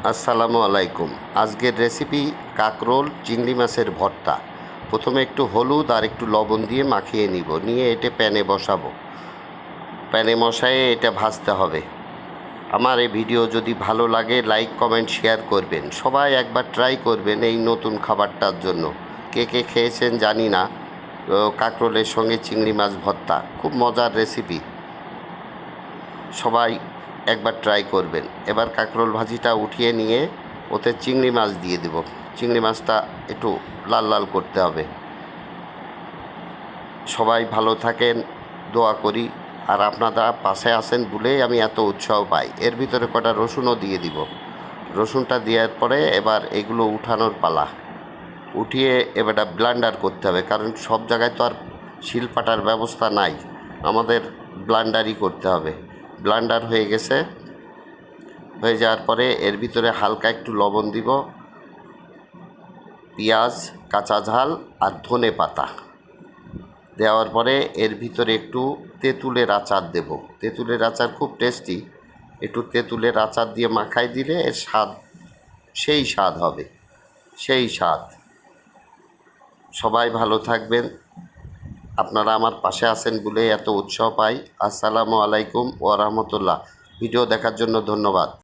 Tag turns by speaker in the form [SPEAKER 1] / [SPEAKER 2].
[SPEAKER 1] আসসালামু আলাইকুম। আজকের রেসিপি কাঁকরোল চিংড়ি মাছের ভর্তা। প্রথমে একটু হলুদ আর একটু লবণ দিয়ে মাখিয়ে নিব, নিয়ে এটা প্যানে বসাবো। প্যানে বসায়ে এটা ভাজতে হবে। আমার এই ভিডিও যদি ভালো লাগে লাইক কমেন্ট শেয়ার করবেন। সবাই একবার ট্রাই করবেন এই নতুন খাবারটার জন্য। কে কে খেয়েছেন জানি না। কাঁকরোলের সঙ্গে চিংড়ি মাছ ভর্তা খুব মজার রেসিপি, সবাই একবার ট্রাই করবেন। এবার কাঁকরোল ভাজিটা উঠিয়ে নিয়ে ওতে চিংড়ি মাছ দিয়ে দেব। চিংড়ি মাছটা একটু লাল লাল করতে হবে। সবাই ভালো থাকেন, দোয়া করি। আর আপনারা পাশে আসেন বলেই আমি এত উৎসাহ পাই। এর ভিতরে কটা রসুনও দিয়ে দিব। রসুনটা দেওয়ার পরে এবার এগুলো উঠানোর পালা। উঠিয়ে এবার ব্লেন্ডার করতে হবে, কারণ সব জায়গায় তো আর শিলপাটার ব্যবস্থা নাই, আমাদের ব্লেন্ডারই করতে হবে। ব্লেন্ডার হয়ে গেছে। হয়ে যাওয়ার পরে এর ভিতরে হালকা একটু লবণ দিব, পেঁয়াজ, কাঁচা ঝাল আর ধনে পাতা দেওয়ার পরে এর ভিতরে একটু তেঁতুলের আচার দেব। তেঁতুলের আচার খুব টেস্টি। একটু তেঁতুলের আচার দিয়ে মাখাই দিলে এর স্বাদ সেই স্বাদ হবে, সেই স্বাদ। সবাই ভালো থাকবেন। আপনারা আমার পাশে আছেন বলেই এত উৎসাহ পাই। আসসালামু আলাইকুম ওয়া রাহমাতুল্লাহ। ভিডিও দেখার জন্য ধন্যবাদ।